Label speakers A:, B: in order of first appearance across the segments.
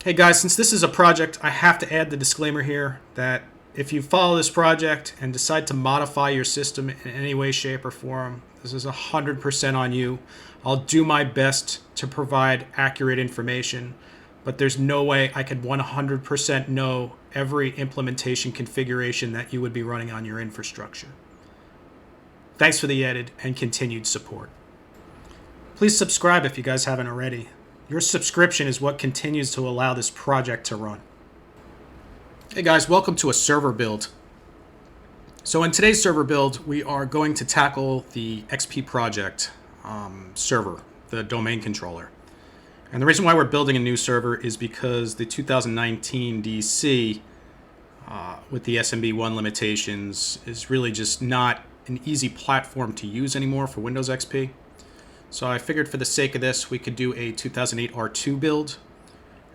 A: Hey guys, since this is a project, I have to add the disclaimer here that if you follow this project and decide to modify your system in any way, shape, or form, this is 100% on you. I'll do my best to provide accurate information, but there's no way I could 100% know every implementation configuration that you would be running on your infrastructure. Thanks for the added and continued support. Please subscribe if you guys haven't already. Your subscription is what continues to allow this project to run. Hey guys, welcome to a server build. So in today's server build, we are going to tackle the XP project server, the domain controller. And the reason why we're building a new server is because the 2019 DC with the SMB1 limitations is really just not an easy platform to use anymore for Windows XP. So I figured for the sake of this, we could do a 2008 R2 build,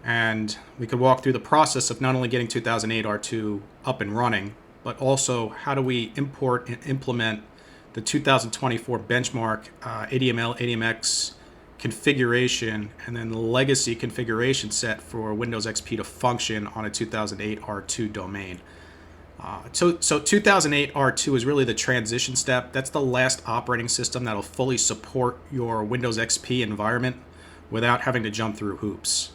A: and we could walk through the process of not only getting 2008 R2 up and running, but also how do we import and implement the 2024 benchmark ADML, ADMX configuration, and then the legacy configuration set for Windows XP to function on a 2008 R2 domain. So 2008 R2 is really the transition step. That's the last operating system that'll fully support your Windows XP environment without having to jump through hoops.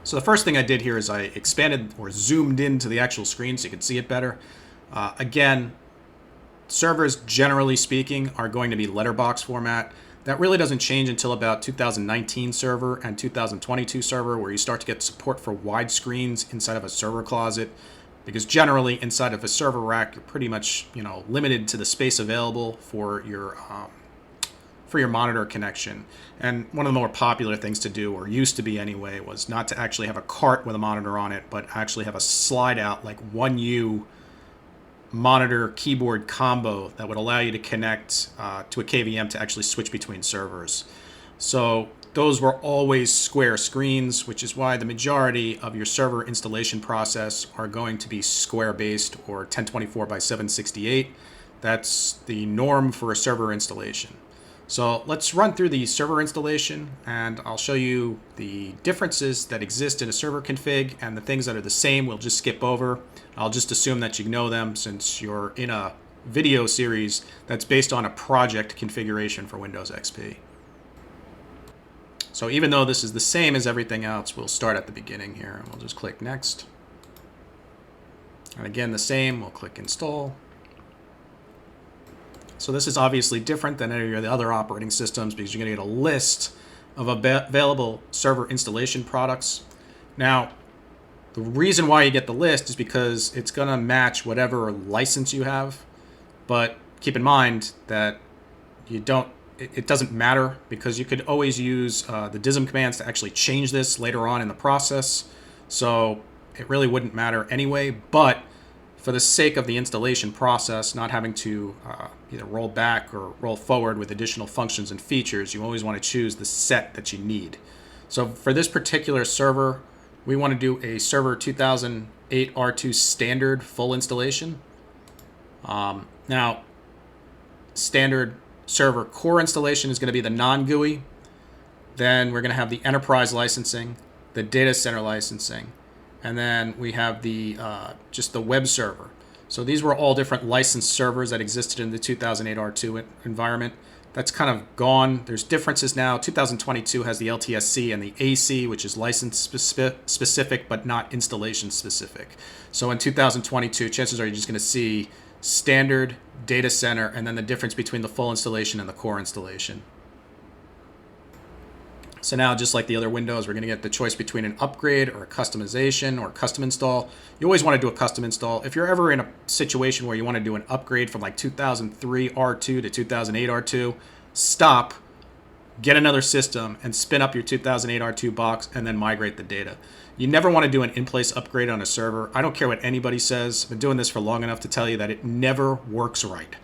A: So the first thing I did here is I expanded or zoomed into the actual screen so you could see it better. Again, servers, generally speaking, are going to be letterbox format. That really doesn't change until about 2019 server and 2022 server, where you start to get support for wide screens inside of a server closet. Because generally inside of a server rack, you're pretty much limited to the space available for your monitor connection. And one of the more popular things to do, or used to be anyway, was not to actually have a cart with a monitor on it, but actually have a slide out like 1U monitor keyboard combo that would allow you to connect to a KVM to actually switch between servers. So those were always square screens, which is why the majority of your server installation process are going to be square based or 1024 by 768. That's the norm for a server installation. So let's run through the server installation, and I'll show you the differences that exist in a server config, and the things that are the same we'll just skip over. I'll just assume that you know them since you're in a video series that's based on a project configuration for Windows XP. So even though this is the same as everything else, we'll start at the beginning here, and we'll just click Next. And again, the same, we'll click Install. So this is obviously different than any of the other operating systems because you're going to get a list of available server installation products. Now, the reason why you get the list is because it's going to match whatever license you have. But keep in mind that it doesn't matter, because you could always use the dism commands to actually change this later on in the process. So it really wouldn't matter anyway, but for the sake of the installation process, not having to either roll back or roll forward with additional functions and features, you always want to choose the set that you need. So for this particular server, we want to do a server 2008 R2 standard full installation. Now, standard server core installation is going to be the non-GUI. Then we're going to have the enterprise licensing, the data center licensing, and then we have the just the web server. So these were all different licensed servers that existed in the 2008 R2 environment. That's kind of gone. There's differences now. 2022 has the LTSC and the AC, which is license specific but not installation specific. So in 2022, chances are you're just going to see standard, data center, and then the difference between the full installation and the core installation. So now, just like the other Windows, we're going to get the choice between an upgrade or a customization or a custom install. You always want to do a custom install. If you're ever in a situation where you want to do an upgrade from like 2003 R2 to 2008 R2, stop, get another system, and spin up your 2008 R2 box, and then migrate the data. You never want to do an in-place upgrade on a server. I don't care what anybody says. I've been doing this for long enough to tell you that it never works right.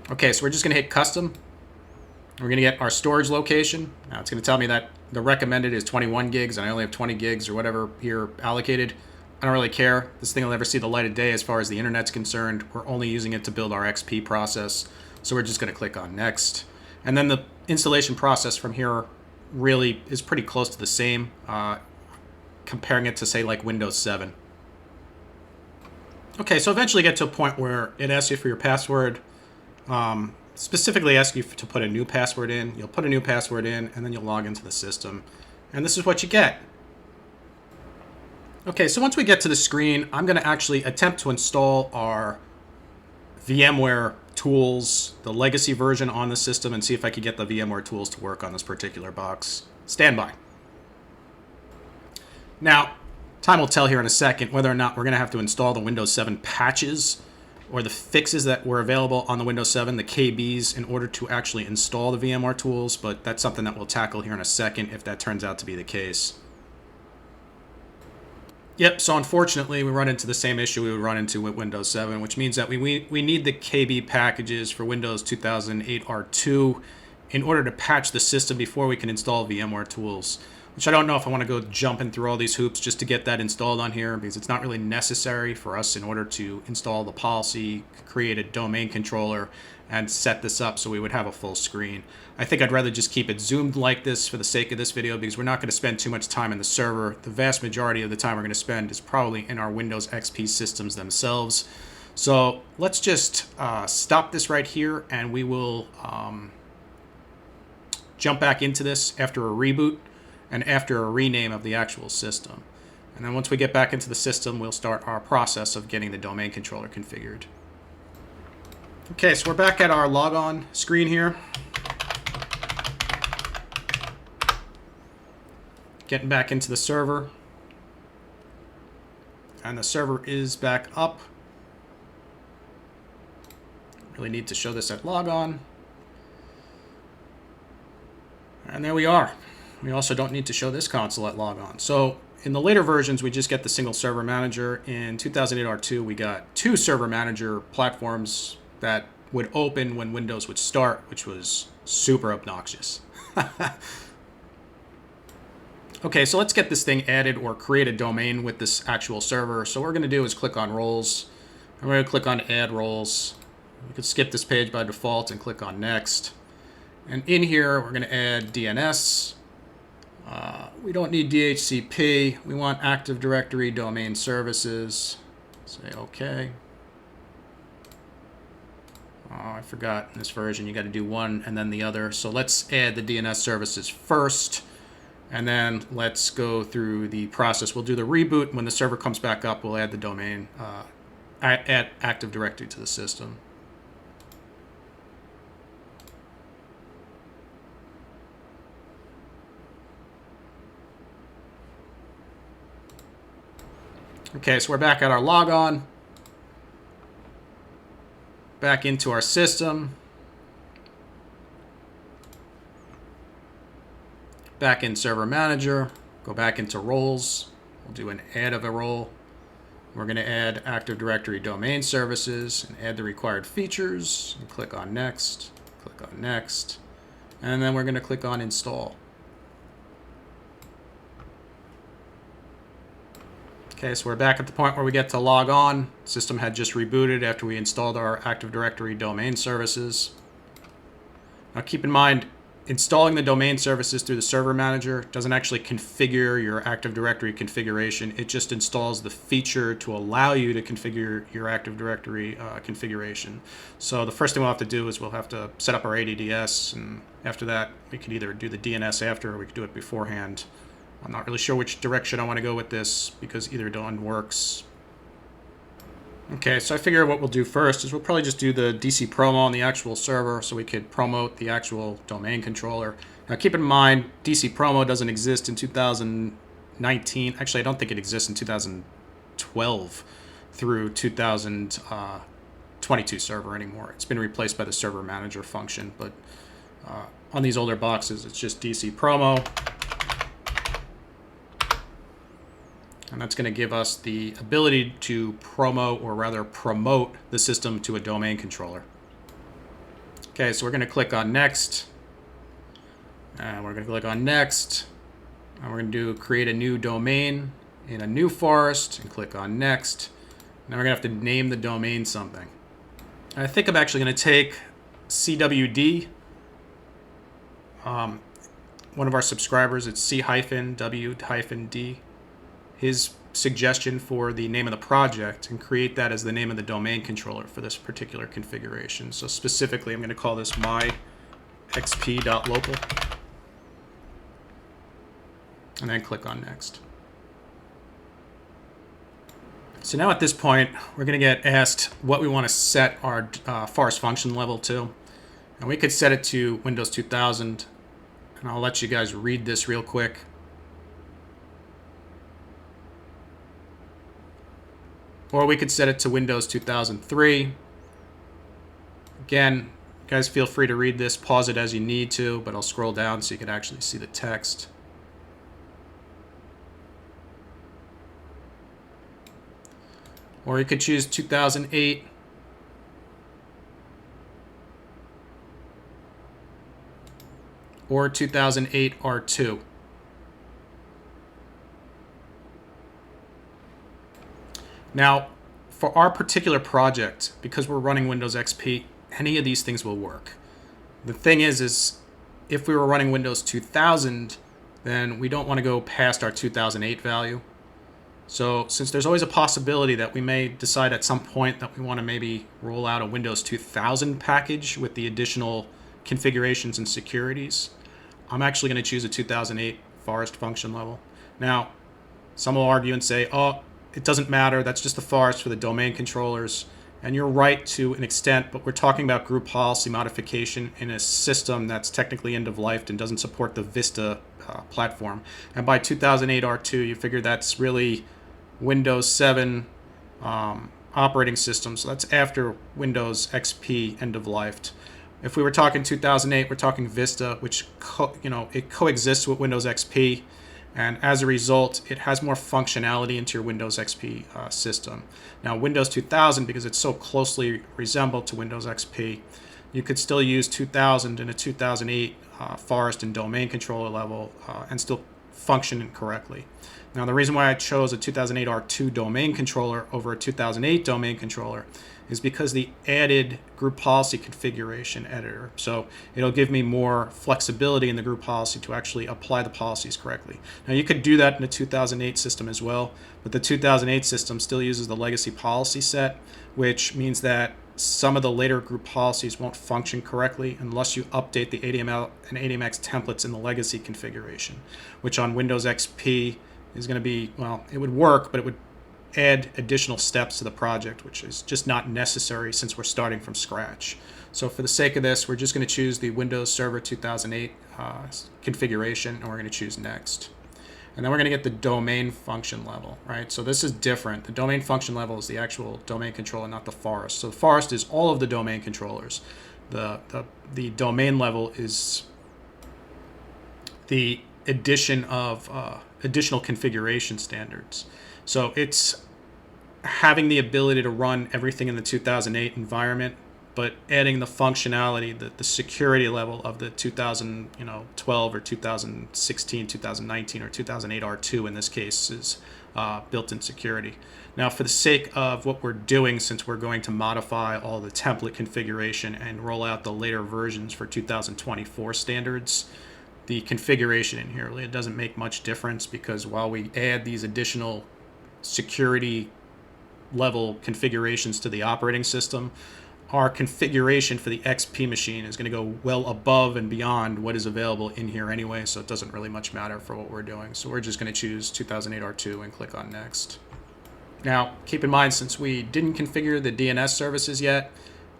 A: Okay, so we're just going to hit Custom. We're going to get our storage location. Now it's going to tell me that the recommended is 21 gigs, and I only have 20 gigs or whatever here allocated. I don't really care. This thing will never see the light of day as far as the internet's concerned. We're only using it to build our XP process. So we're just going to click on Next. And then the installation process from here really is pretty close to the same, comparing it to, say, like Windows 7. Okay, so eventually get to a point where it asks you for your password. Specifically asks you to put a new password in. You'll put a new password in, and then you'll log into the system. And this is what you get. Okay, so once we get to the screen, I'm going to actually attempt to install our VMware tools, the legacy version on the system, and see if I can get the VMware tools to work on this particular box. Stand by. Now, time will tell here in a second whether or not we're going to have to install the Windows 7 patches or the fixes that were available on the Windows 7, the KBs, in order to actually install the VMware tools, but that's something that we'll tackle here in a second if that turns out to be the case. Yep, so unfortunately we run into the same issue we would run into with Windows 7, which means that we need the KB packages for Windows 2008 R2 in order to patch the system before we can install VMware tools, which I don't know if I want to go jumping through all these hoops just to get that installed on here, because it's not really necessary for us in order to install the policy, create a domain controller, and set this up so we would have a full screen. I think I'd rather just keep it zoomed like this for the sake of this video, because we're not going to spend too much time in the server. The vast majority of the time we're going to spend is probably in our Windows XP systems themselves. So let's just stop this right here, and we will jump back into this after a reboot and after a rename of the actual system. And then once we get back into the system, we'll start our process of getting the domain controller configured. Okay, so we're back at our logon screen here. Getting back into the server. And the server is back up. Really need to show this at logon. And there we are. We also don't need to show this console at logon. So in the later versions, we just get the single server manager. In 2008 R2, we got two server manager platforms that would open when Windows would start, which was super obnoxious. Okay, so let's get this thing added or create a domain with this actual server. So what we're going to do is click on roles. I'm going to click on add roles. We could skip this page by default and click on next. And in here, we're going to add DNS. We don't need DHCP. We want Active Directory Domain Services. Say OK. Oh, I forgot in this version you got to do one and then the other. So let's add the DNS services first. And then let's go through the process. We'll do the reboot. When the server comes back up, we'll add the domain, add Active Directory to the system. Okay, so we're back at our logon. Back into our system. Back in Server Manager. Go back into roles. We'll do an add of a role. We're going to add Active Directory Domain Services and add the required features. And click on Next. Click on Next. And then we're going to click on Install. Okay, so we're back at the point where we get to log on. System had just rebooted after we installed our Active Directory domain services. Now keep in mind, installing the domain services through the server manager doesn't actually configure your Active Directory configuration. It just installs the feature to allow you to configure your Active Directory configuration. So the first thing we'll have to do is we'll have to set up our ADDS, and after that we could either do the DNS after or we could do it beforehand. I'm not really sure which direction I want to go with this because either one works. Okay, so I figure what we'll do first is we'll probably just do the DC promo on the actual server so we could promote the actual domain controller. Now keep in mind, DC promo doesn't exist in 2019. Actually, I don't think it exists in 2012 through 2022 server anymore. It's been replaced by the server manager function, but on these older boxes, it's just DC promo. And that's going to give us the ability to promote the system to a domain controller. Okay, so we're going to click on Next. And we're going to click on Next. And we're going to do create a new domain in a new forest and click on Next. Now we're going to have to name the domain something. I think I'm actually going to take CWD. one of our subscribers, it's C-W-D, his suggestion for the name of the project, and create that as the name of the domain controller for this particular configuration. So specifically, I'm going to call this myxp.local, and then click on next. So now at this point, we're going to get asked what we want to set our forest function level to. And we could set it to Windows 2000, and I'll let you guys read this real quick. Or we could set it to Windows 2003. Again, guys, feel free to read this, pause it as you need to, but I'll scroll down so you can actually see the text. Or you could choose 2008. Or 2008 R2. Now, for our particular project, because we're running Windows XP, any of these things will work. The thing is if we were running Windows 2000, then we don't want to go past our 2008 value. So since there's always a possibility that we may decide at some point that we want to maybe roll out a Windows 2000 package with the additional configurations and securities, I'm actually going to choose a 2008 forest function level. Now, some will argue and say, oh, it doesn't matter, that's just the forest for the domain controllers. And you're right to an extent, but we're talking about group policy modification in a system that's technically end of life and doesn't support the Vista platform. And by 2008 R2, you figure that's really Windows 7 operating system, so that's after Windows XP end of life. If we were talking 2008, we're talking Vista, which it coexists with Windows XP, and as a result, it has more functionality into your Windows XP system. Now, Windows 2000, because it's so closely resembled to Windows XP, you could still use 2000 in a 2008 forest and domain controller level and still function correctly. Now, the reason why I chose a 2008 R2 domain controller over a 2008 domain controller is because the added group policy configuration editor. So it'll give me more flexibility in the group policy to actually apply the policies correctly. Now, you could do that in a 2008 system as well, but the 2008 system still uses the legacy policy set, which means that some of the later group policies won't function correctly unless you update the ADML and admx templates in the legacy configuration, which on Windows XP is going to be, well, it would work, but it would add additional steps to the project, which is just not necessary since we're starting from scratch. So for the sake of this, we're just going to choose the Windows Server 2008 configuration, and we're going to choose Next. And then we're going to get the domain function level, right? So this is different. The domain function level is the actual domain controller, not the forest. So the forest is all of the domain controllers. The domain level is the addition of additional configuration standards. So it's having the ability to run everything in the 2008 environment, but adding the functionality, the security level of the 2012 or 2016, 2019, or 2008 R2 in this case is built-in security. Now, for the sake of what we're doing, since we're going to modify all the template configuration and roll out the later versions for 2024 standards, the configuration in here really doesn't make much difference, because while we add these additional security level configurations to the operating system, our configuration for the XP machine is going to go well above and beyond what is available in here anyway, so it doesn't really much matter for what we're doing. So we're just going to choose 2008 R2 and click on Next. Now, keep in mind, since we didn't configure the DNS services yet,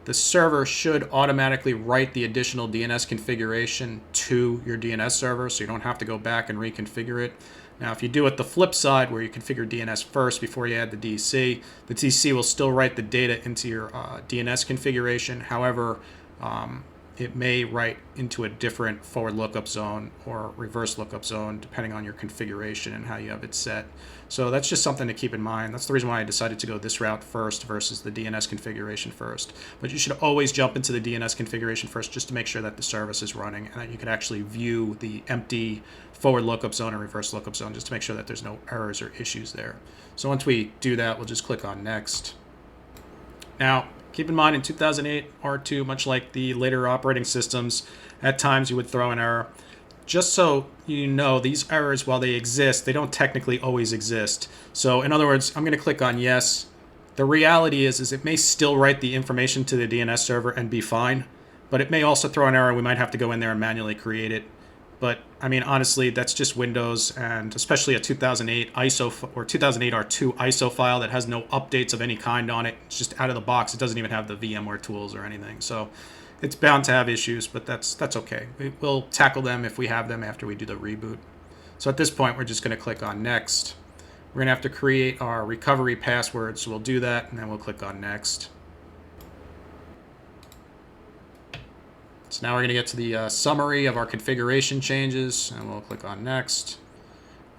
A: the server should automatically write the additional DNS configuration to your DNS server, so you don't have to go back and reconfigure it. Now, if you do it the flip side, where you configure DNS first before you add the DC will still write the data into your DNS configuration. However, it may write into a different forward lookup zone or reverse lookup zone, depending on your configuration and how you have it set. So that's just something to keep in mind. That's the reason why I decided to go this route first versus the DNS configuration first. But you should always jump into the DNS configuration first, just to make sure that the service is running and that you can actually view the empty forward lookup zone and reverse lookup zone, just to make sure that there's no errors or issues there. So once we do that, we'll just click on Next. Now, keep in mind, in 2008 R2, much like the later operating systems, at times you would throw an error. just so you know, these errors, while they exist, they don't technically always exist. So in other words, I'm going to click on yes. The reality is it may still write the information to the DNS server and be fine, but it may also throw an error. We might have to go in there and manually create it. But I mean, honestly, that's just Windows, and especially a 2008 ISO or 2008 R2 ISO file that has no updates of any kind on it. It's just out of the box. It doesn't even have the VMware tools or anything. So it's bound to have issues, but that's okay. We'll tackle them if we have them after we do the reboot. So at this point, we're just going to click on next. We're going to have to create our recovery password, so we'll do that, and then we'll click on next. So now we're going to get to the summary of our configuration changes, and we'll click on next.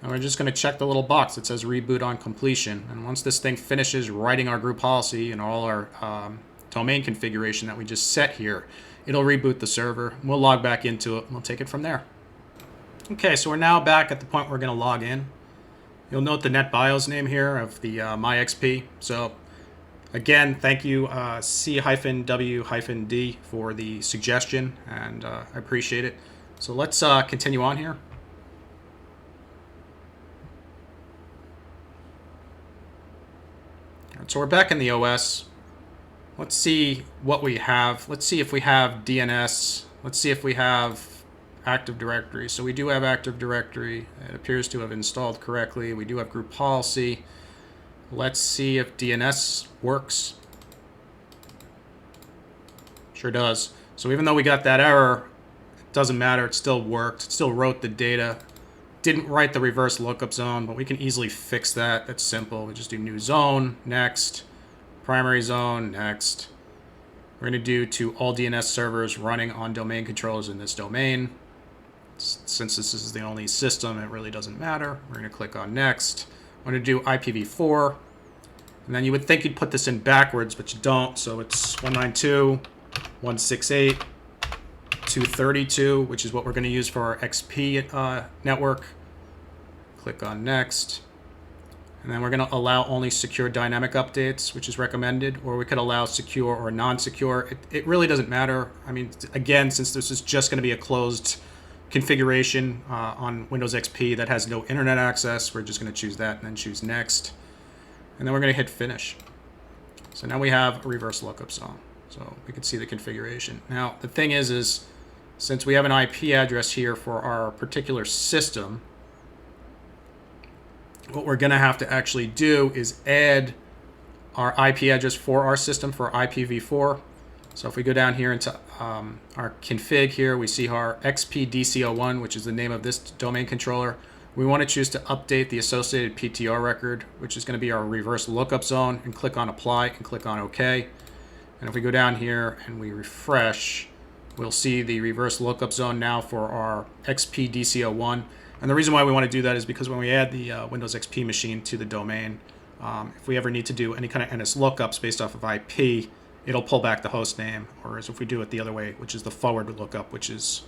A: And we're just going to check the little box that says reboot on completion. And once this thing finishes writing our group policy and all our domain configuration that we just set here, it'll reboot the server. We'll log back into it, and we'll take it from there. Okay, so we're now back at the point we're going to log in. You'll note the NetBIOS name here of the MyXP. So again, thank you C-W-D for the suggestion, and I appreciate it. So let's continue on here. Right, so we're back in the OS. Let's see what we have. Let's see if we have DNS. Let's see if we have Active Directory. So we do have Active Directory. It appears to have installed correctly. We do have group policy. Let's see if DNS works. Sure does. So even though we got that error, it doesn't matter. It still worked. It still wrote the data. Didn't write the reverse lookup zone, but we can easily fix that. That's simple. We just do new zone, next. Primary zone, next. We're going to do to all DNS servers running on domain controllers in this domain. Since this is the only system, it really doesn't matter. We're going to click on next. I'm going to do IPv4. And then you would think you'd put this in backwards, but you don't. So it's 192.168.232, which is what we're going to use for our XP network. Click on next. And then we're going to allow only secure dynamic updates, which is recommended, or we could allow secure or non-secure. It really doesn't matter. I mean, again, since this is just going to be a closed configuration on Windows XP that has no internet access, we're just going to choose that and then choose next. And then we're going to hit finish. So now we have a reverse lookup zone. So we can see the configuration. Now, the thing is since we have an IP address here for our particular system, what we're going to have to actually do is add our IP address for our system for IPv4. So if we go down here into our config here, we see our XPDC01, which is the name of this domain controller. We want to choose to update the associated PTR record, which is going to be our reverse lookup zone, and click on apply and click on OK. And if we go down here and we refresh, we'll see the reverse lookup zone now for our XPDC01. And the reason why we want to do that is because when we add the Windows XP machine to the domain, if we ever need to do any kind of NS lookups based off of IP, it'll pull back the host name. Whereas if we do it the other way, which is the forward lookup, which is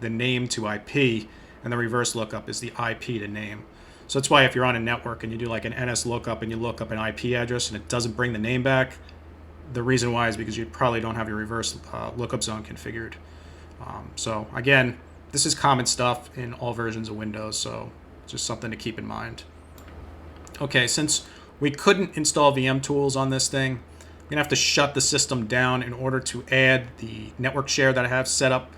A: the name to IP, and the reverse lookup is the IP to name. So that's why if you're on a network and you do like an NS lookup and you look up an IP address and it doesn't bring the name back, the reason why is because you probably don't have your reverse lookup zone configured. So again, this is common stuff in all versions of Windows, so just something to keep in mind. Okay, since we couldn't install VM tools on this thing, I'm going to have to shut the system down in order to add the network share that I have set up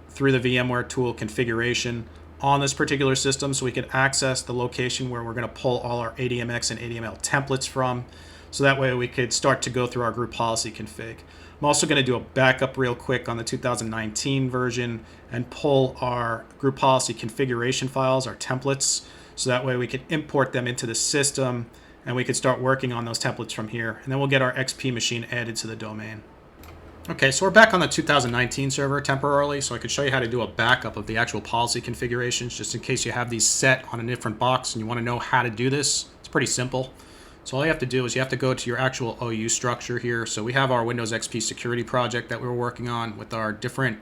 A: through the VMware tool configuration on this particular system, so we can access the location where we're going to pull all our admx and adml templates from, so that way we could start to go through our group policy config. I'm also going to do a backup real quick on the 2019 version and pull our group policy configuration files, our templates, so that way we can import them into the system and we can start working on those templates from here. And then we'll get our XP machine added to the domain. Okay, so we're back on the 2019 server temporarily, so I could show you how to do a backup of the actual policy configurations, just in case you have these set on a different box and you want to know how to do this. It's pretty simple. So all you have to do is you have to go to your actual OU structure here. So we have our Windows XP security project that we were working on with our different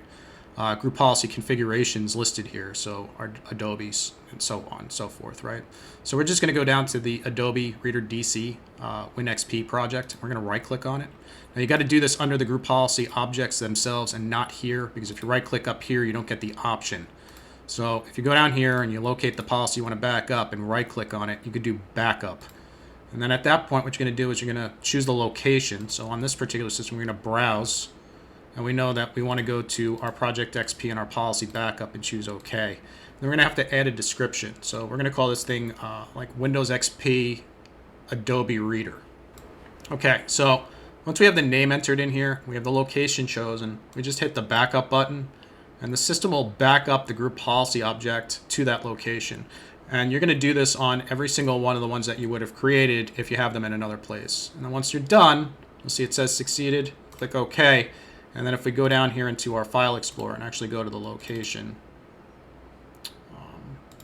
A: group policy configurations listed here. So our Adobes and so on and so forth, right? So we're just going to go down to the Adobe Reader DC WinXP project. We're going to right click on it. Now you got to do this under the group policy objects themselves and not here, because if you right click up here, you don't get the option. So if you go down here and you locate the policy you want to back up and right click on it, you could do backup. And then at that point, what you're going to do is you're going to choose the location. So on this particular system, we're going to browse. And we know that we want to go to our Project XP and our policy backup and choose OK. Then we're going to have to add a description. So we're going to call this thing like Windows XP Adobe Reader. Okay, so once we have the name entered in here, we have the location chosen, we just hit the backup button, and the system will back up the group policy object to that location. And you're going to do this on every single one of the ones that you would have created if you have them in another place. And then once you're done, you'll see it says succeeded. Click OK. And then if we go down here into our File Explorer and actually go to the location,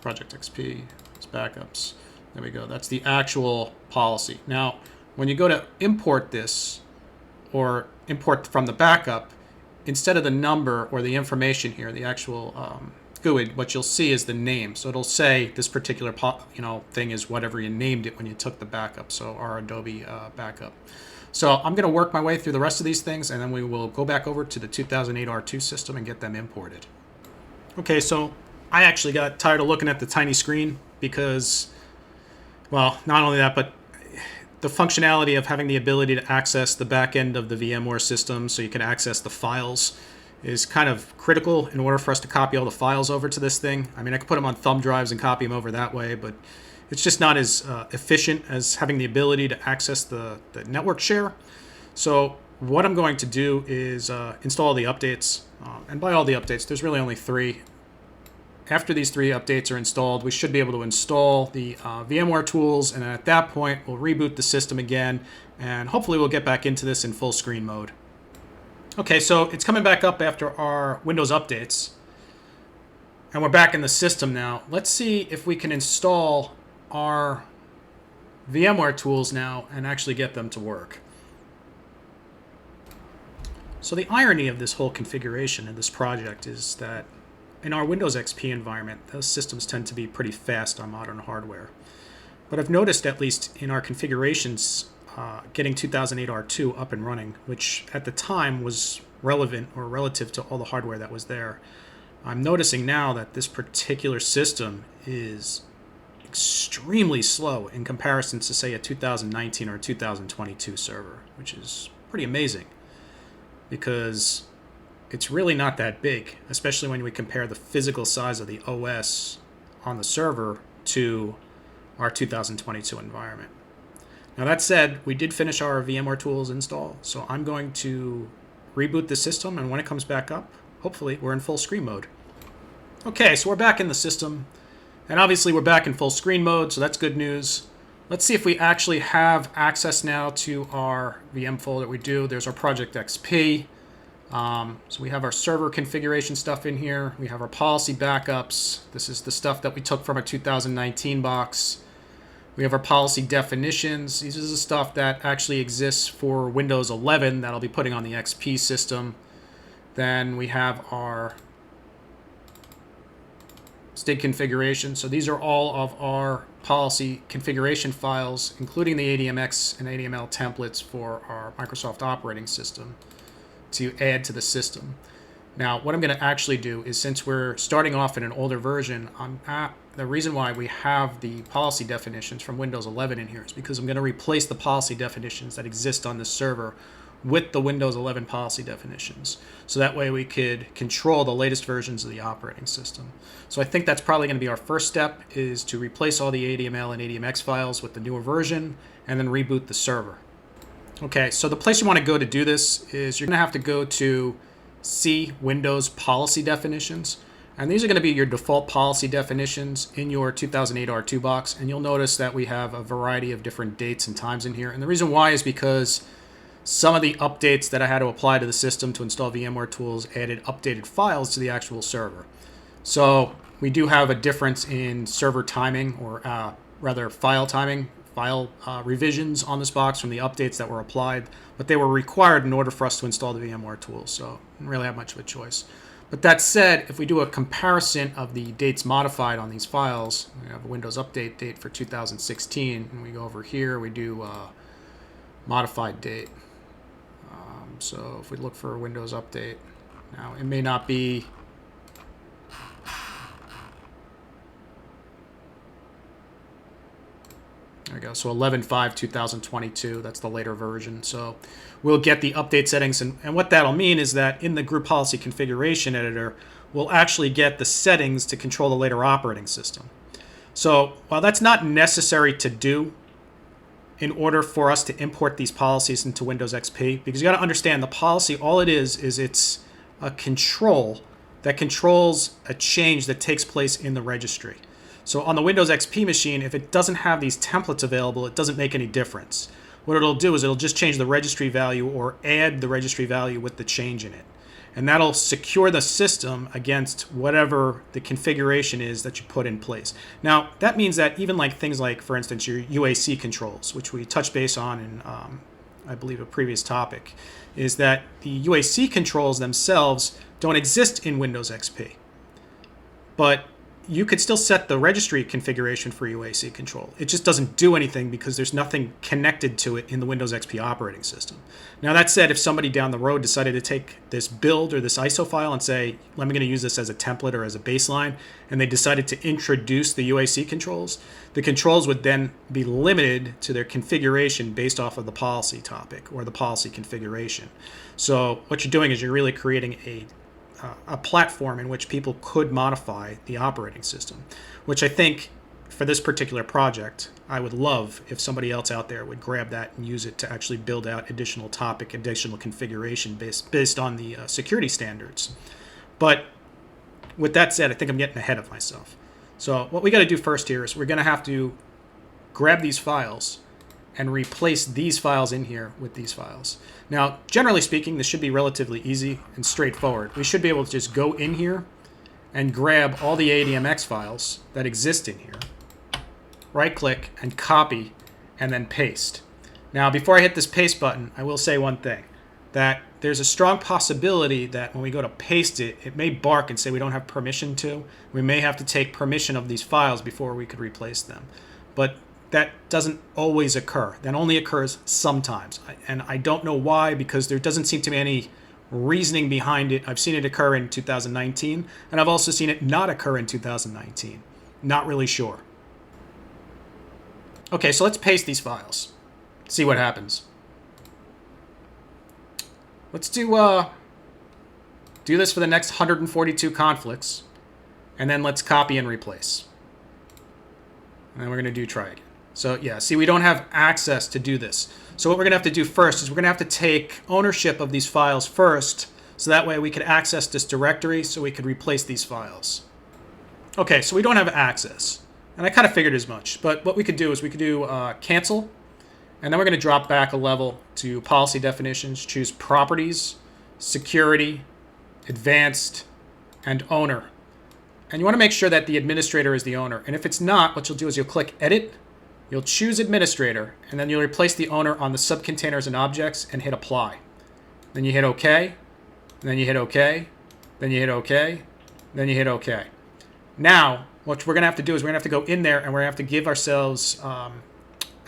A: Project XP, it's backups. There we go. That's the actual policy. Now, when you go to import this or import from the backup, instead of the number or the information here, the actual GUID, what you'll see is the name. So it'll say this particular thing is whatever you named it when you took the backup. So our Adobe backup. So I'm going to work my way through the rest of these things, and then we will go back over to the 2008 R2 system and get them imported. Okay, so I actually got tired of looking at the tiny screen because, well, not only that, but the functionality of having the ability to access the back end of the VMware system so you can access the files is kind of critical in order for us to copy all the files over to this thing. I mean, I could put them on thumb drives and copy them over that way, but it's just not as efficient as having the ability to access the network share. So what I'm going to do is install the updates. And by all the updates, there's really only 3. After these 3 updates are installed, we should be able to install the VMware tools, and at that point, we'll reboot the system again, and hopefully we'll get back into this in full screen mode. Okay, so it's coming back up after our Windows updates, and we're back in the system now. Let's see if we can install our VMware tools now and actually get them to work. So the irony of this whole configuration in this project is that in our Windows XP environment, those systems tend to be pretty fast on modern hardware. But I've noticed, at least in our configurations, getting 2008 R2 up and running, which at the time was relevant or relative to all the hardware that was there, I'm noticing now that this particular system is extremely slow in comparison to, say, a 2019 or 2022 server, which is pretty amazing because it's really not that big, especially when we compare the physical size of the OS on the server to our 2022 environment. Now that said, we did finish our VMware tools install, so I'm going to reboot the system, and when it comes back up, hopefully we're in full screen mode. Okay, so we're back in the system, and obviously we're back in full screen mode, so that's good news. Let's see if we actually have access now to our VM folder. We do. There's our Project XP. So we have our server configuration stuff in here. We have our policy backups. This is the stuff that we took from our 2019 box. We have our policy definitions. These are the stuff that actually exists for Windows 11 that I'll be putting on the XP system. Then we have our state configuration. So these are all of our policy configuration files, including the admx and ADML templates for our Microsoft operating system to add to the system. Now, what I'm going to actually do is, since we're starting off in an older version, the reason why we have the policy definitions from Windows 11 in here is because I'm going to replace the policy definitions that exist on this server with the Windows 11 policy definitions. So that way we could control the latest versions of the operating system. So I think that's probably going to be our first step, is to replace all the ADML and ADMX files with the newer version and then reboot the server. Okay, so the place you want to go to do this is you're going to have to go to See Windows Policy Definitions. And these are going to be your default policy definitions in your 2008 R2 box. And you'll notice that we have a variety of different dates and times in here. And the reason why is because some of the updates that I had to apply to the system to install VMware tools added updated files to the actual server. So we do have a difference in server timing, or rather file timing, file revisions on this box from the updates that were applied, but they were required in order for us to install the VMware tools, so didn't really have much of a choice. But that said, if we do a comparison of the dates modified on these files, we have a Windows Update date for 2016, and we go over here, we do modified date. So if we look for a Windows Update, now it may not be we go. So 11.5.2022, that's the later version. So we'll get the update settings. And what that'll mean is that in the group policy configuration editor, we'll actually get the settings to control the later operating system. So while that's not necessary to do in order for us to import these policies into Windows XP, because you got to understand the policy, all it is it's a control that controls a change that takes place in the registry. So on the Windows XP machine, if it doesn't have these templates available, it doesn't make any difference. What it'll do is it'll just change the registry value or add the registry value with the change in it. And that'll secure the system against whatever the configuration is that you put in place. Now, that means that even like things like, for instance, your UAC controls, which we touched base on in, I believe, a previous topic, is that the UAC controls themselves don't exist in Windows XP. But you could still set the registry configuration for UAC control. It just doesn't do anything because there's nothing connected to it in the Windows XP operating system. Now that said, if somebody down the road decided to take this build or this ISO file and say, I'm going to use this as a template or as a baseline, and they decided to introduce the UAC controls, the controls would then be limited to their configuration based off of the policy topic or the policy configuration. So what you're doing is you're really creating a platform in which people could modify the operating system, which I think for this particular project, I would love if somebody else out there would grab that and use it to actually build out additional topic, additional configuration based on the security standards. But with that said, I think I'm getting ahead of myself. So what we got to do first here is we're going to have to grab these files and replace these files in here with these files. Now, generally speaking, this should be relatively easy and straightforward. We should be able to just go in here and grab all the admx files that exist in here, right-click and copy, and then paste. Now, before I hit this paste button, I will say one thing, that there's a strong possibility that when we go to paste it, it may bark and say we don't have permission to. We may have to take permission of these files before we could replace them. But that doesn't always occur. That only occurs sometimes. And I don't know why, because there doesn't seem to be any reasoning behind it. I've seen it occur in 2019, and I've also seen it not occur in 2019. Not really sure. Okay, so let's paste these files. See what happens. Let's do this for the next 142 conflicts, and then let's copy and replace. And then we're going to do try again. So yeah, see, we don't have access to do this. So what we're going to have to do first is we're going to have to take ownership of these files first, so that way we could access this directory so we could replace these files. Okay, so we don't have access. And I kind of figured as much. But what we could do is we could do cancel, and then we're going to drop back a level to policy definitions, choose properties, security, advanced, and owner. And you want to make sure that the administrator is the owner. And if it's not, what you'll do is you'll click edit, you'll choose administrator, and then you'll replace the owner on the subcontainers and objects and hit apply. Then you hit OK, and then you hit OK, then you hit OK, then you hit OK. Now, what we're going to have to do is we're going to have to go in there and we're going to have to give ourselves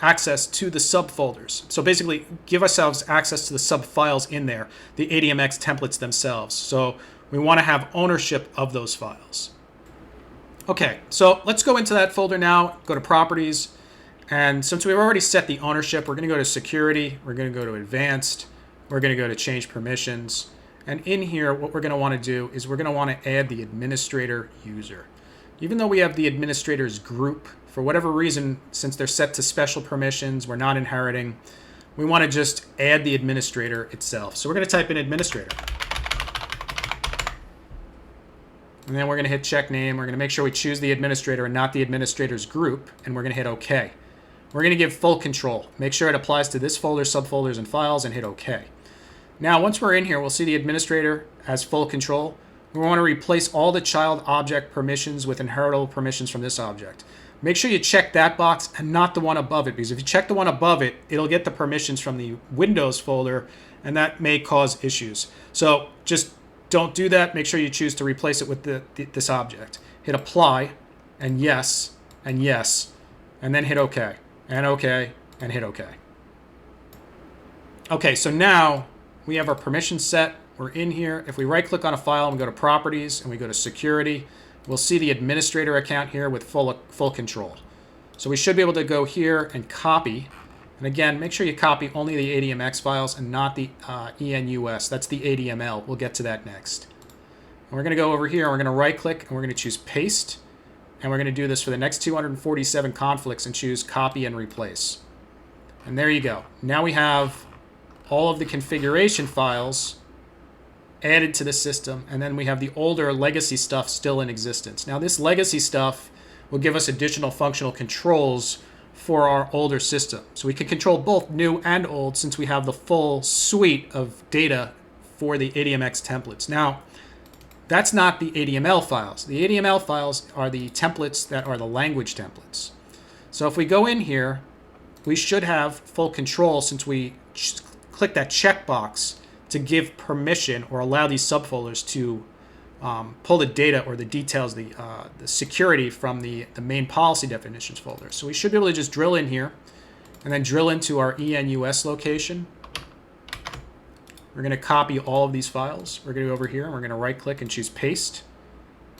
A: access to the subfolders. So basically, give ourselves access to the subfiles in there, the admx templates themselves. So we want to have ownership of those files. Okay, so let's go into that folder now, go to properties, and since we've already set the ownership, we're going to go to security, we're going to go to advanced, we're going to go to change permissions, and in here what we're going to want to do is we're going to want to add the administrator user. Even though we have the administrators group, for whatever reason, since they're set to special permissions, we're not inheriting, we want to just add the administrator itself. So we're going to type in administrator. And then we're going to hit check name. We're going to make sure we choose the administrator and not the administrators group. And we're going to hit OK. We're going to give full control. Make sure it applies to this folder, subfolders, and files, and hit OK. Now, once we're in here, we'll see the administrator has full control. We want to replace all the child object permissions with inheritable permissions from this object. Make sure you check that box and not the one above it, because if you check the one above it, it'll get the permissions from the Windows folder, and that may cause issues. So just don't do that. Make sure you choose to replace it with this object. Hit apply, and yes, and then hit OK, and OK, and hit OK. Okay, so now we have our permissions set. We're in here. If we right-click on a file and we go to properties and we go to security, we'll see the administrator account here with full control. So we should be able to go here and copy. And again, make sure you copy only the admx files and not the enus. That's the ADML. We'll get to that next. And we're going to go over here, and we're going to right-click, and we're going to choose Paste. And we're going to do this for the next 247 conflicts and choose Copy and Replace. And there you go. Now we have all of the configuration files added to the system, and then we have the older legacy stuff still in existence. Now this legacy stuff will give us additional functional controls for our older system. So we can control both new and old since we have the full suite of data for the admx templates. Now, that's not the ADML files. The ADML files are the templates that are the language templates. So if we go in here, we should have full control since we click that checkbox to give permission or allow these subfolders to pull the data or the details, the security from the main policy definitions folder. So we should be able to just drill in here and then drill into our enus location. We're going to copy all of these files. We're going to go over here and we're going to right click and choose paste.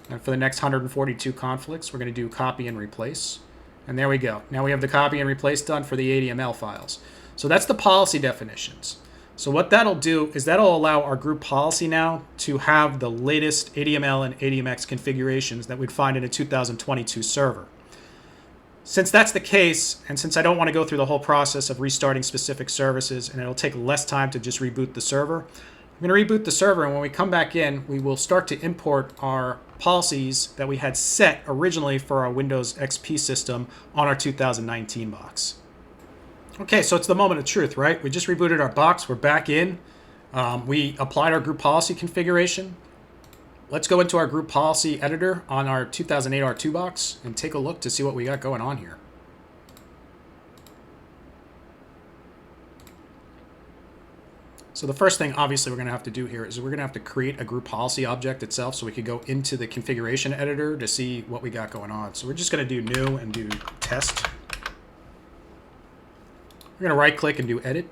A: And for the next 142 conflicts, we're going to do copy and replace. And there we go. Now we have the copy and replace done for the ADML files. So that's the policy definitions. So what that'll do is that'll allow our group policy now to have the latest ADML and ADMX configurations that we'd find in a 2022 server. Since that's the case, and since I don't want to go through the whole process of restarting specific services, and it'll take less time to just reboot the server, I'm going to reboot the server, and when we come back in, we will start to import our policies that we had set originally for our Windows XP system on our 2019 box. Okay, so it's the moment of truth, right? We just rebooted our box. We're back in. We applied our group policy configuration. Let's go into our group policy editor on our 2008 R2 box and take a look to see what we got going on here. So the first thing, obviously, we're going to have to do here is we're going to have to create a group policy object itself so we could go into the configuration editor to see what we got going on. So we're just going to do new and do test. We're going to right click and do edit.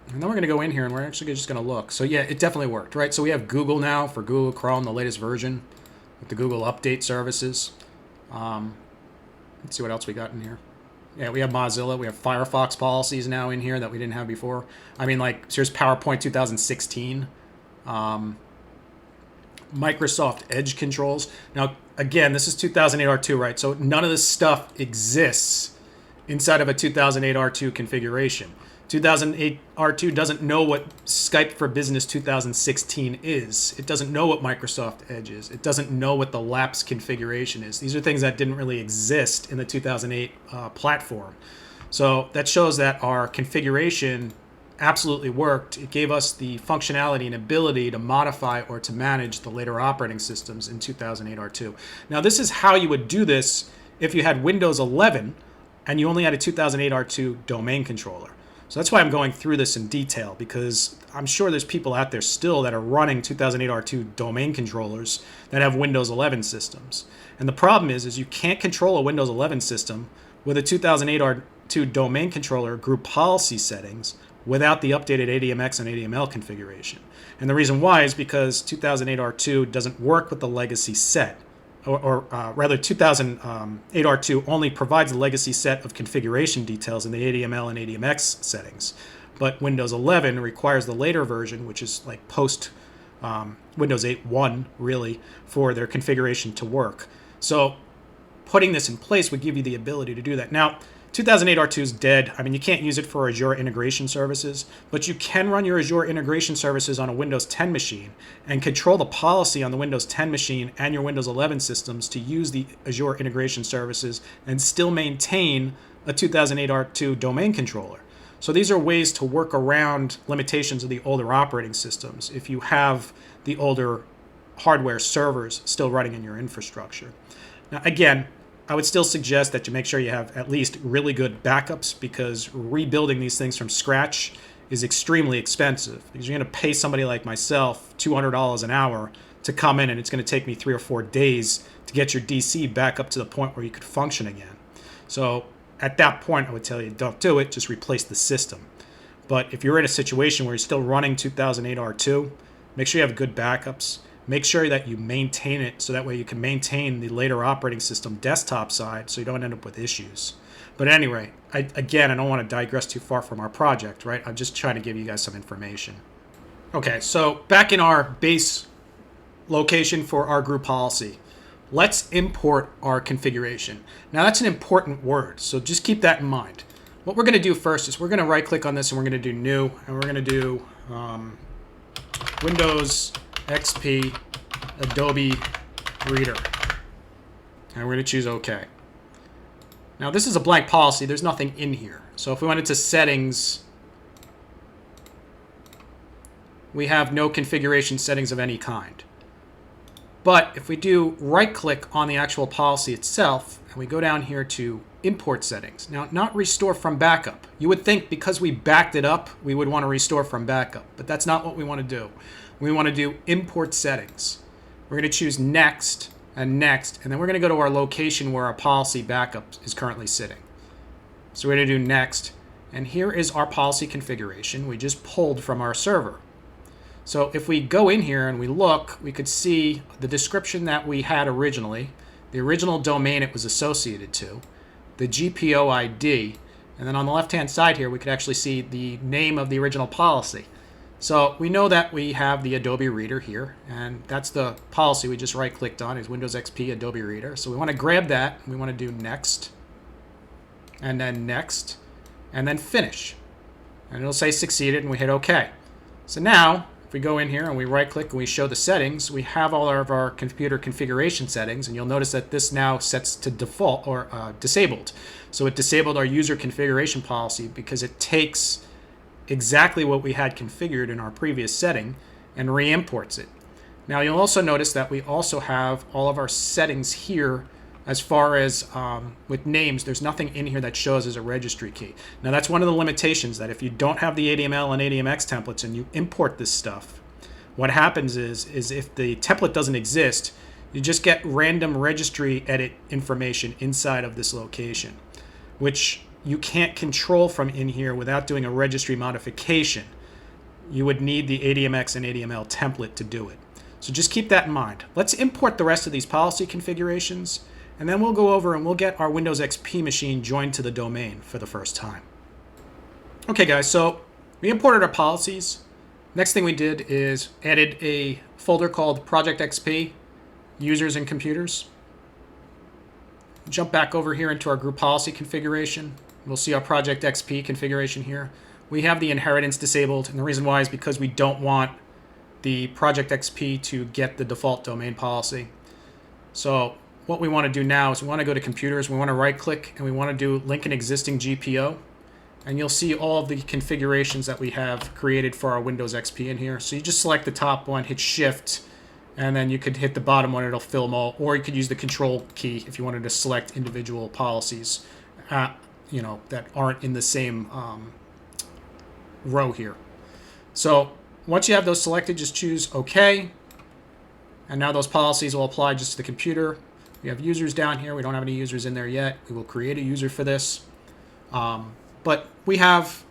A: And then we're going to go in here and we're actually just going to look. So yeah, it definitely worked, right? So we have Google now for Google Chrome, the latest version with the Google Update services. Let's see what else we got in here. Yeah, we have Mozilla. We have Firefox policies now in here that we didn't have before. I mean, like, here's PowerPoint 2016. Microsoft Edge controls. Now, again, this is 2008 R2, right? So none of this stuff exists inside of a 2008 R2 configuration. 2008 R2 doesn't know what Skype for Business 2016 is. It doesn't know what Microsoft Edge is. It doesn't know what the Lapse configuration is. These are things that didn't really exist in the 2008 platform. So that shows that our configuration absolutely worked. It gave us the functionality and ability to modify or to manage the later operating systems in 2008 R2. Now, this is how you would do this if you had Windows 11 and you only had a 2008 R2 domain controller. So that's why I'm going through this in detail, because I'm sure there's people out there still that are running 2008 R2 domain controllers that have Windows 11 systems. And the problem is you can't control a Windows 11 system with a 2008 R2 domain controller group policy settings without the updated ADMX and ADML configuration. And the reason why is because 2008 R2 doesn't work with the legacy set. Or rather, 2008 R2 only provides a legacy set of configuration details in the ADML and ADMX settings. But Windows 11 requires the later version, which is like post Windows 8.1, really, for their configuration to work. So putting this in place would give you the ability to do that. Now, 2008 R2 is dead. I mean, you can't use it for Azure integration services, but you can run your Azure integration services on a Windows 10 machine and control the policy on the Windows 10 machine and your Windows 11 systems to use the Azure integration services and still maintain a 2008 R2 domain controller. So these are ways to work around limitations of the older operating systems if you have the older hardware servers still running in your infrastructure. Now, again, I would still suggest that you make sure you have at least really good backups, because rebuilding these things from scratch is extremely expensive, because you're going to pay somebody like myself $200 an hour to come in, and it's going to take me 3 or 4 days to get your DC back up to the point where you could function again. So at that point, I would tell you, don't do it, just replace the system. But if you're in a situation where you're still running 2008 R2, make sure you have good backups. Make sure that you maintain it so that way you can maintain the later operating system desktop side so you don't end up with issues. But at any rate, again, I don't want to digress too far from our project, right? I'm just trying to give you guys some information. Okay, so back in our base location for our group policy, let's import our configuration. Now that's an important word, so just keep that in mind. What we're going to do first is we're going to right click on this and we're going to do new, and we're going to do WindowsXP Adobe Reader, and we're going to choose OK. Now this is a blank policy, there's nothing in here. So if we went into settings, we have no configuration settings of any kind. But if we do right click on the actual policy itself and we go down here to import settings, now not restore from backup. You would think because we backed it up we would want to restore from backup, but that's not what we want to do. We want to do import settings. We're going to choose next and next, and then we're going to go to our location where our policy backup is currently sitting. So we're going to do next, and here is our policy configuration we just pulled from our server. So if we go in here and we look, we could see the description that we had originally, the original domain it was associated to, the GPO ID, and then on the left-hand side here we could actually see the name of the original policy. So we know that we have the Adobe Reader here, and that's the policy we just right-clicked on, is Windows XP Adobe Reader. So we want to grab that, and we want to do next, and then finish. And it'll say succeeded, and we hit OK. So now, if we go in here and we right-click and we show the settings, we have all of our computer configuration settings, and you'll notice that this now sets to default or disabled. So it disabled our user configuration policy because it takes exactly what we had configured in our previous setting and re-imports it. Now you'll also notice that we also have all of our settings here as far as with names. There's nothing in here that shows as a registry key. Now that's one of the limitations, that if you don't have the ADML and ADMX templates and you import this stuff, what happens is if the template doesn't exist, you just get random registry edit information inside of this location, which you can't control from in here without doing a registry modification. You would need the ADMX and ADML template to do it. So just keep that in mind. Let's import the rest of these policy configurations, and then we'll go over and we'll get our Windows XP machine joined to the domain for the first time. Okay guys, so we imported our policies. Next thing we did is added a folder called Project XP, Users and Computers. Jump back over here into our group policy configuration. We'll see our Project XP configuration here. We have the inheritance disabled, and the reason why is because we don't want the Project XP to get the default domain policy. So what we want to do now is we want to go to computers, we want to right click, and we want to do link an existing GPO. And you'll see all of the configurations that we have created for our Windows XP in here. So you just select the top one, hit Shift, and then you could hit the bottom one, it'll fill them all. Or you could use the Control key if you wanted to select individual policies that aren't in the same row here. So once you have those selected, just choose OK. And now those policies will apply just to the computer. We have users down here. We don't have any users in there yet. We will create a user for this. But we have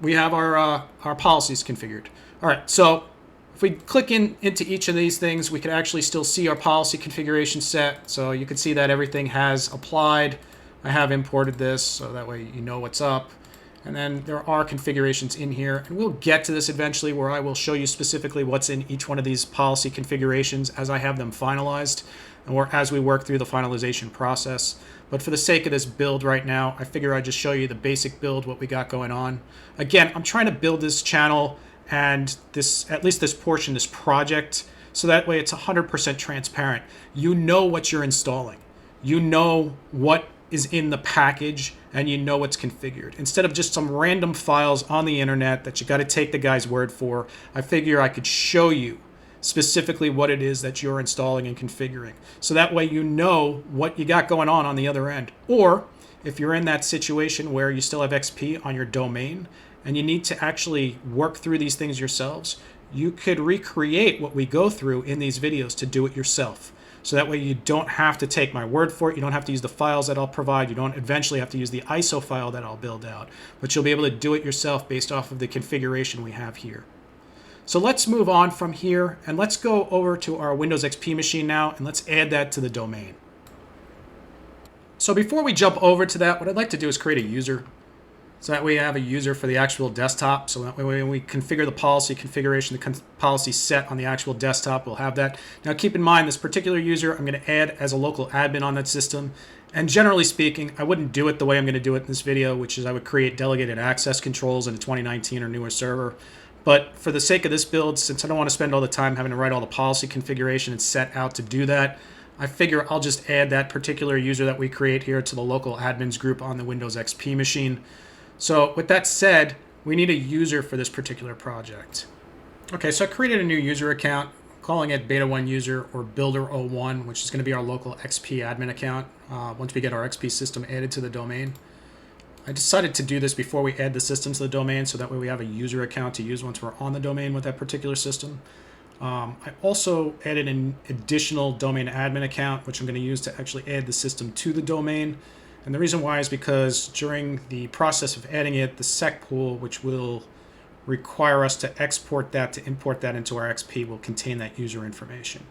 A: our policies configured. All right, so if we click into each of these things, we can actually still see our policy configuration set. So you can see that everything has applied. I have imported this, so that way you know what's up. And then there are configurations in here. And we'll get to this eventually where I will show you specifically what's in each one of these policy configurations as I have them finalized, or as we work through the finalization process. But for the sake of this build right now, I figure I'd just show you the basic build, what we got going on. Again, I'm trying to build this channel and at least this portion, this project, so that way it's 100% transparent. You know what you're installing. You know what is in the package, and you know what's configured. Instead of just some random files on the internet that you got to take the guy's word for, I figure I could show you specifically what it is that you're installing and configuring. So that way you know what you got going on the other end. Or if you're in that situation where you still have XP on your domain and you need to actually work through these things yourselves, you could recreate what we go through in these videos to do it yourself. So that way you don't have to take my word for it. You don't have to use the files that I'll provide. You don't eventually have to use the ISO file that I'll build out. But you'll be able to do it yourself based off of the configuration we have here. So let's move on from here and let's go over to our Windows XP machine now and let's add that to the domain. So before we jump over to that, what I'd like to do is create a user. So that way we have a user for the actual desktop. So that way when we configure the policy configuration, the policy set on the actual desktop, we'll have that. Now keep in mind this particular user I'm going to add as a local admin on that system. And generally speaking, I wouldn't do it the way I'm going to do it in this video, which is I would create delegated access controls in a 2019 or newer server. But for the sake of this build, since I don't want to spend all the time having to write all the policy configuration and set out to do that, I figure I'll just add that particular user that we create here to the local admins group on the Windows XP machine. So with that said, we need a user for this particular project. Okay, so I created a new user account, calling it beta 1 user or builder 01, which is going to be our local XP admin account once we get our XP system added to the domain. I decided to do this before we add the system to the domain, so that way we have a user account to use once we're on the domain with that particular system. I also added an additional domain admin account, which I'm going to use to actually add the system to the domain. And the reason why is because during the process of adding it, the sec pool, which will require us to export that to import that into our XP, will contain that user information.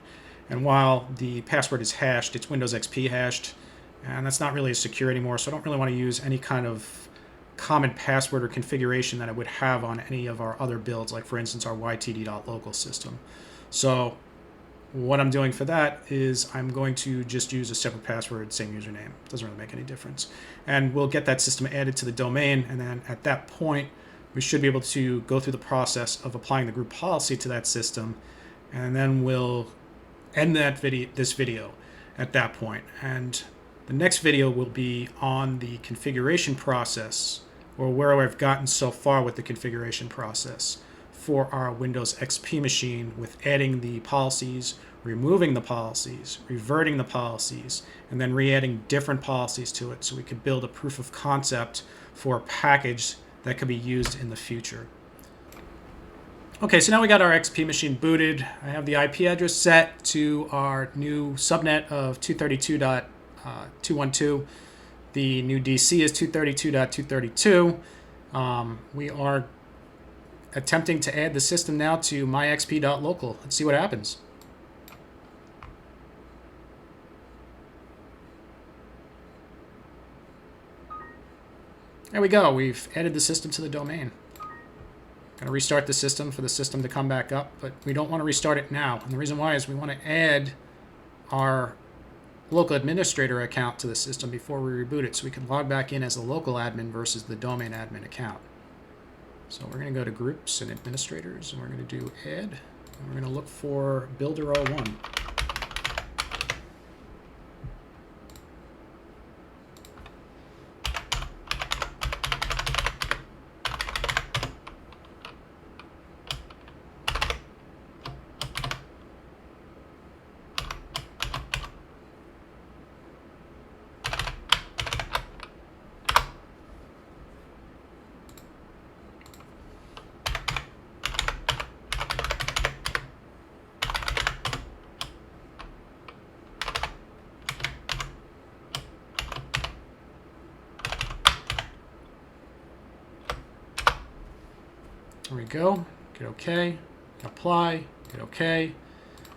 A: And while the password is hashed, it's Windows XP hashed, and that's not really as secure anymore, so I don't really want to use any kind of common password or configuration that I would have on any of our other builds, like for instance our ytd.local system. So what I'm doing for that is I'm going to just use a separate password, same username. Doesn't really make any difference. And we'll get that system added to the domain, and then at that point we should be able to go through the process of applying the group policy to that system, and then we'll end this video at that point. And the next video will be on the configuration process, or where I've gotten so far with the configuration process for our Windows XP machine, with adding the policies, removing the policies, reverting the policies, and then re-adding different policies to it so we could build a proof of concept for a package that could be used in the future. Okay, so now we got our XP machine booted. I have the IP address set to our new subnet of 232.212. The new DC is 232.232. We are attempting to add the system now to myxp.local. Let's see what happens. There we go. We've added the system to the domain. Going to restart the system for the system to come back up, but we don't want to restart it now. And the reason why is we want to add our local administrator account to the system before we reboot it, so we can log back in as a local admin versus the domain admin account. So we're going to go to groups and administrators, and we're going to do add, and we're going to look for builder 01. There we go. Hit OK. Apply. Hit OK.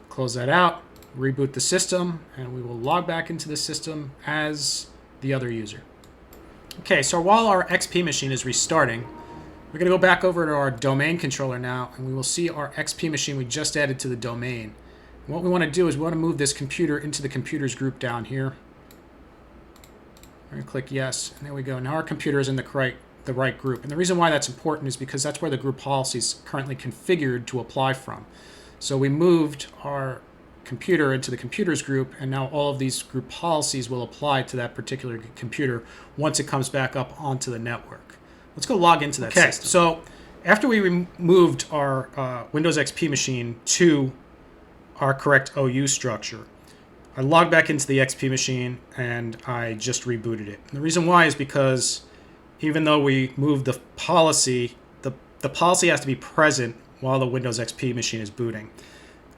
A: Close that out. Reboot the system, and we will log back into the system as the other user. Okay, so while our XP machine is restarting, we're going to go back over to our domain controller now, and we will see our XP machine we just added to the domain. And what we want to do is we want to move this computer into the computers group down here. We're going to click yes, and there we go. Now our computer is in the right group. And the reason why that's important is because that's where the group policy is currently configured to apply from. So we moved our computer into the computers group, and now all of these group policies will apply to that particular computer once it comes back up onto the network. Let's go log into that system. So after we removed our Windows XP machine to our correct OU structure, I logged back into the XP machine and I just rebooted it. And the reason why is because even though we moved the policy, the policy has to be present while the Windows XP machine is booting.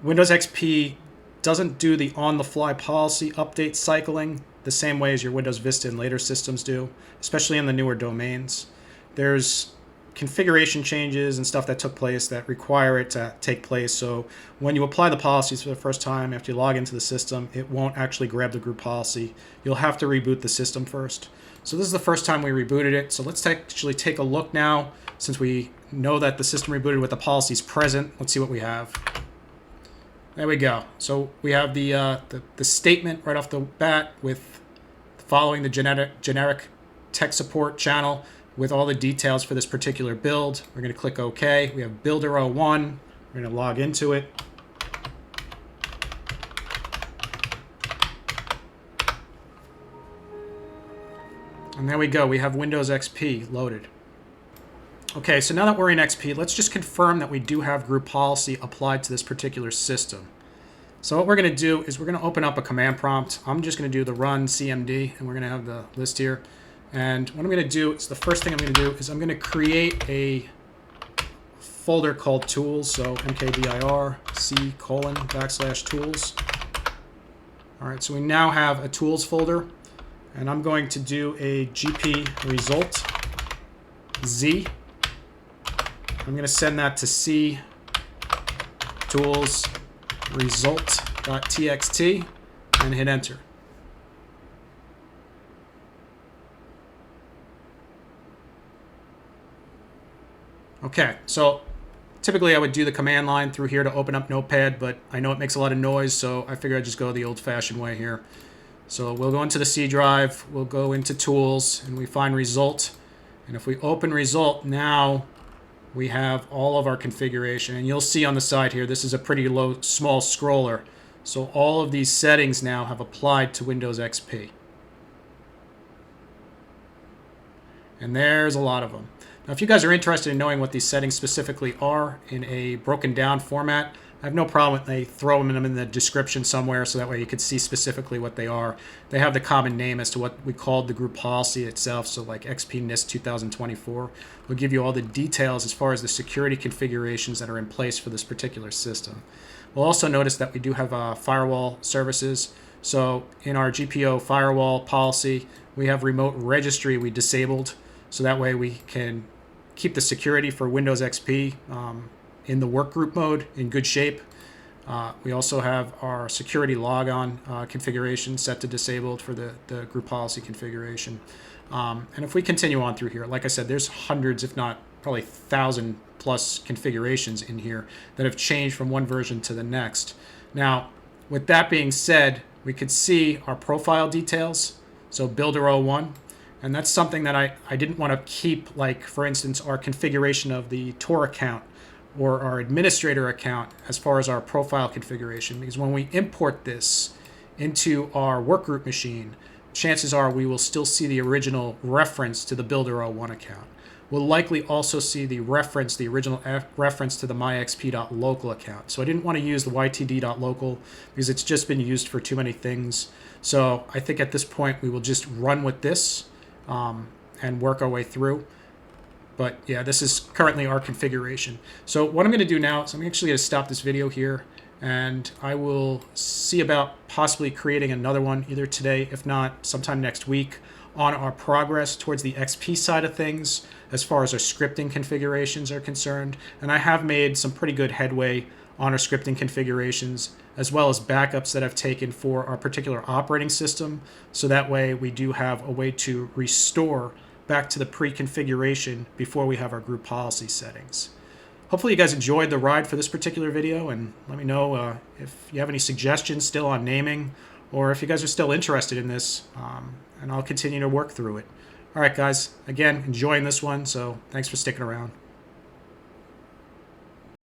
A: Windows XP doesn't do the on-the-fly policy update cycling the same way as your Windows Vista and later systems do, especially in the newer domains. There's configuration changes and stuff that took place that require it to take place. So when you apply the policies for the first time after you log into the system, it won't actually grab the group policy. You'll have to reboot the system first. So this is the first time we rebooted it. So let's actually take a look now. Since we know that the system rebooted with the policies present, let's see what we have. There we go. So we have the statement right off the bat with following the generic tech support channel with all the details for this particular build. We're going to click OK. We have Builder 01. We're going to log into it. And there we go. We have Windows XP loaded. Okay, so now that we're in XP, let's just confirm that we do have group policy applied to this particular system. So what we're going to do is we're going to open up a command prompt. I'm just going to do the run cmd, and we're going to have the list here. And what I'm going to do is the first thing I'm going to do is I'm going to create a folder called tools. So mkdir c:\tools. All right, so we now have a tools folder, and I'm going to do a gp result z. I'm going to send that to c tools result.txt and hit enter. Okay, so typically I would do the command line through here to open up Notepad, but I know it makes a lot of noise, so I figure I'd just go the old-fashioned way here. So we'll go into the C drive, we'll go into tools, and we find result. And if we open result, now we have all of our configuration. And you'll see on the side here, this is a pretty small scroller. So all of these settings now have applied to Windows XP. And there's a lot of them. Now, if you guys are interested in knowing what these settings specifically are in a broken down format, I have no problem with they throw them in the description somewhere so that way you can see specifically what they are. They have the common name as to what we called the group policy itself. So like XP NIST 2024 will give you all the details as far as the security configurations that are in place for this particular system. We'll also notice that we do have firewall services. So in our GPO firewall policy, we have remote registry we disabled. So that way we can keep the security for Windows XP in the workgroup mode in good shape. We also have our security logon configuration set to disabled for the group policy configuration. And if we continue on through here, like I said, there's hundreds, if not probably 1,000 plus configurations in here that have changed from one version to the next. Now, with that being said, we could see our profile details. So Builder 01. And that's something that I didn't want to keep, like, for instance, our configuration of the Tor account or our administrator account as far as our profile configuration. Because when we import this into our workgroup machine, chances are we will still see the original reference to the Builder 01 account. We'll likely also see the reference, the original reference to the myxp.local account. So I didn't want to use the ytd.local because it's just been used for too many things. So I think at this point we will just run with this and work our way through. But yeah, this is currently our configuration. So what I'm going to do now is I'm actually going to stop this video here, and I will see about possibly creating another one either today, if not sometime next week, on our progress towards the XP side of things as far as our scripting configurations are concerned. And I have made some pretty good headway on our scripting configurations, as well as backups that I've taken for our particular operating system. So that way we do have a way to restore back to the pre-configuration before we have our group policy settings. Hopefully you guys enjoyed the ride for this particular video, and let me know if you have any suggestions still on naming, or if you guys are still interested in this, and I'll continue to work through it. All right, guys, again, enjoying this one, so thanks for sticking around.